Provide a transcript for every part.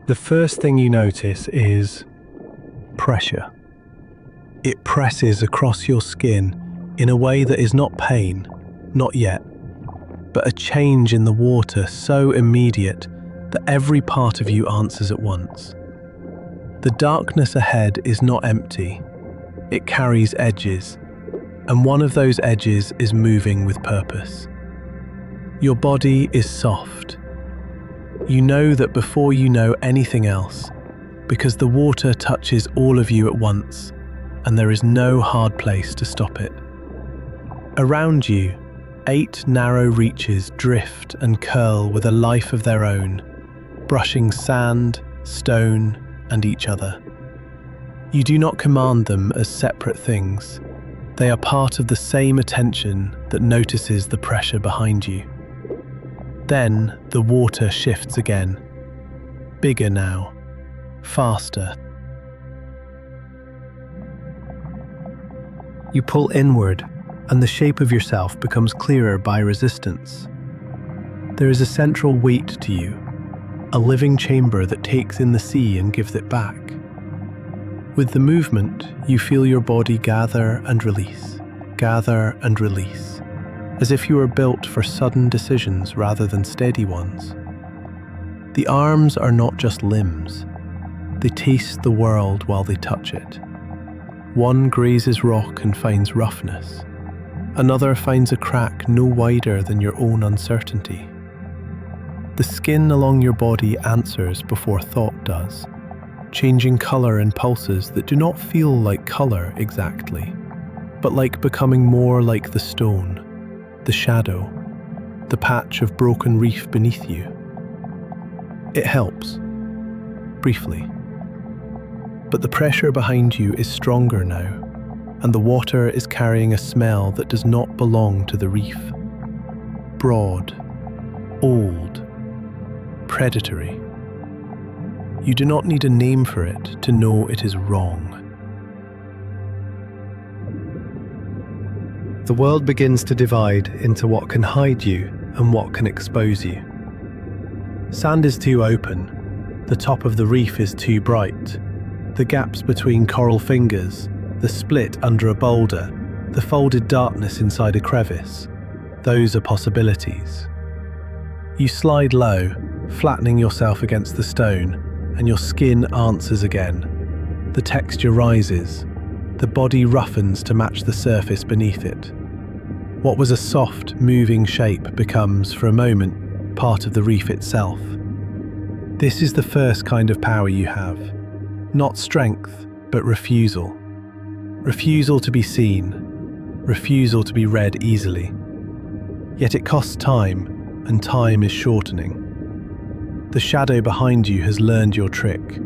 The first thing you notice is pressure. It presses across your skin in a way that is not pain, not yet, but a change in the water so immediate that every part of you answers at once. The darkness ahead is not empty. It carries edges, and one of those edges is moving with purpose. Your body is soft. You know that before you know anything else, because the water touches all of you at once, and there is no hard place to stop it. Around you, 8 narrow reaches drift and curl with a life of their own, brushing sand, stone, and each other. You do not command them as separate things. They are part of the same attention that notices the pressure behind you. Then the water shifts again. Bigger now. Faster. You pull inward, and the shape of yourself becomes clearer by resistance. There is a central weight to you, a living chamber that takes in the sea and gives it back. With the movement, you feel your body gather and release, as if you were built for sudden decisions rather than steady ones. The arms are not just limbs. They taste the world while they touch it. One grazes rock and finds roughness. Another finds a crack no wider than your own uncertainty. The skin along your body answers before thought does, changing color in pulses that do not feel like color exactly, but like becoming more like the stone, the shadow, the patch of broken reef beneath you. It helps, briefly. But the pressure behind you is stronger now, and the water is carrying a smell that does not belong to the reef. Broad, old, predatory. You do not need a name for it to know it is wrong. The world begins to divide into what can hide you and what can expose you. Sand is too open. The top of the reef is too bright. The gaps between coral fingers, the split under a boulder, the folded darkness inside a crevice, those are possibilities. You slide low, flattening yourself against the stone, and your skin answers again. The texture rises. The body roughens to match the surface beneath it. What was a soft, moving shape becomes, for a moment, part of the reef itself. This is the first kind of power you have. Not strength, but refusal. Refusal to be seen. Refusal to be read easily. Yet it costs time, and time is shortening. The shadow behind you has learned your trick.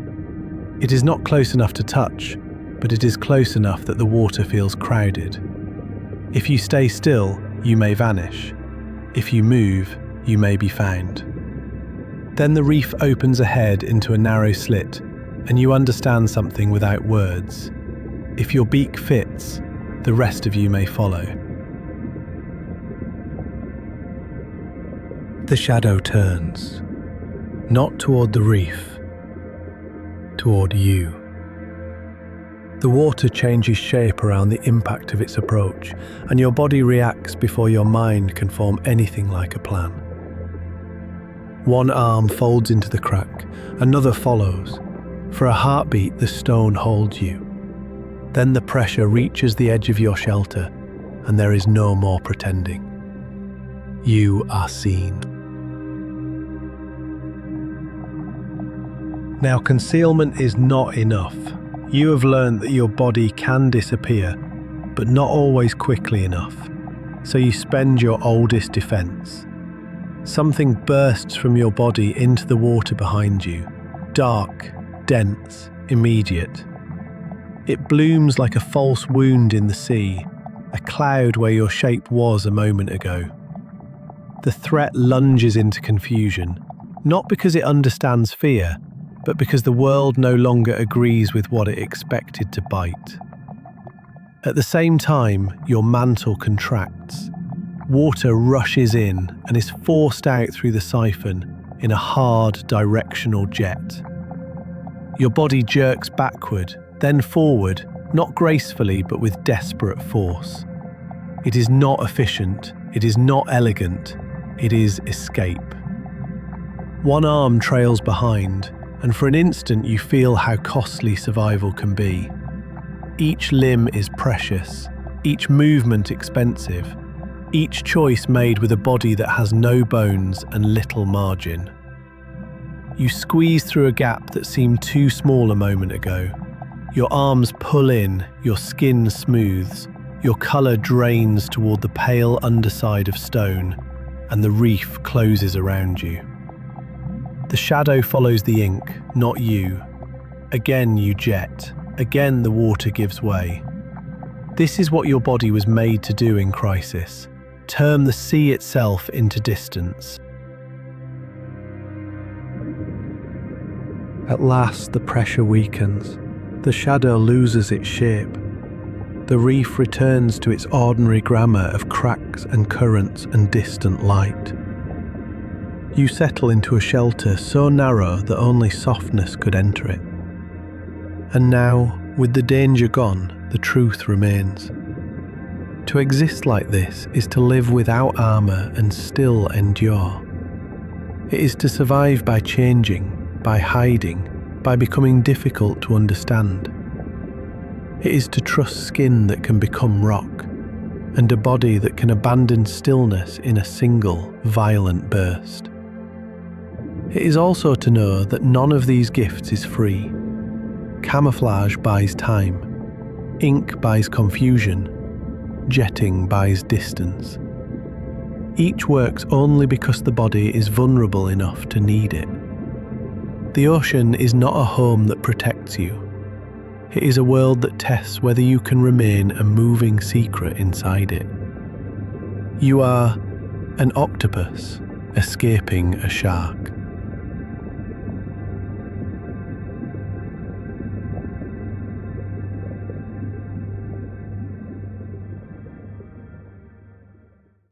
It is not close enough to touch, but it is close enough that the water feels crowded. If you stay still, you may vanish. If you move, you may be found. Then the reef opens ahead into a narrow slit, and you understand something without words. If your beak fits, the rest of you may follow. The shadow turns, not toward the reef, toward you. The water changes shape around the impact of its approach, and your body reacts before your mind can form anything like a plan. One arm folds into the crack, another follows. For a heartbeat, the stone holds you. Then the pressure reaches the edge of your shelter, and there is no more pretending. You are seen. Now, concealment is not enough. You have learned that your body can disappear, but not always quickly enough. So you spend your oldest defense. Something bursts from your body into the water behind you, dark, dense, immediate. It blooms like a false wound in the sea, a cloud where your shape was a moment ago. The threat lunges into confusion, not because it understands fear, but because the world no longer agrees with what it expected to bite. At the same time, your mantle contracts. Water rushes in and is forced out through the siphon in a hard, directional jet. Your body jerks backward, then forward, not gracefully but with desperate force. It is not efficient, it is not elegant, it is escape. One arm trails behind, and for an instant you feel how costly survival can be. Each limb is precious, each movement expensive, each choice made with a body that has no bones and little margin. You squeeze through a gap that seemed too small a moment ago. Your arms pull in, your skin smooths, your colour drains toward the pale underside of stone, and the reef closes around you. The shadow follows the ink, not you. Again you jet, again the water gives way. This is what your body was made to do in crisis, turn the sea itself into distance. At last the pressure weakens, the shadow loses its shape. The reef returns to its ordinary grammar of cracks and currents and distant light. You settle into a shelter so narrow that only softness could enter it. And now, with the danger gone, the truth remains. To exist like this is to live without armour and still endure. It is to survive by changing, by hiding, by becoming difficult to understand. It is to trust skin that can become rock, and a body that can abandon stillness in a single, violent burst. It is also to know that none of these gifts is free. Camouflage buys time, ink buys confusion, jetting buys distance. Each works only because the body is vulnerable enough to need it. The ocean is not a home that protects you. It is a world that tests whether you can remain a moving secret inside it. You are an octopus escaping a shark.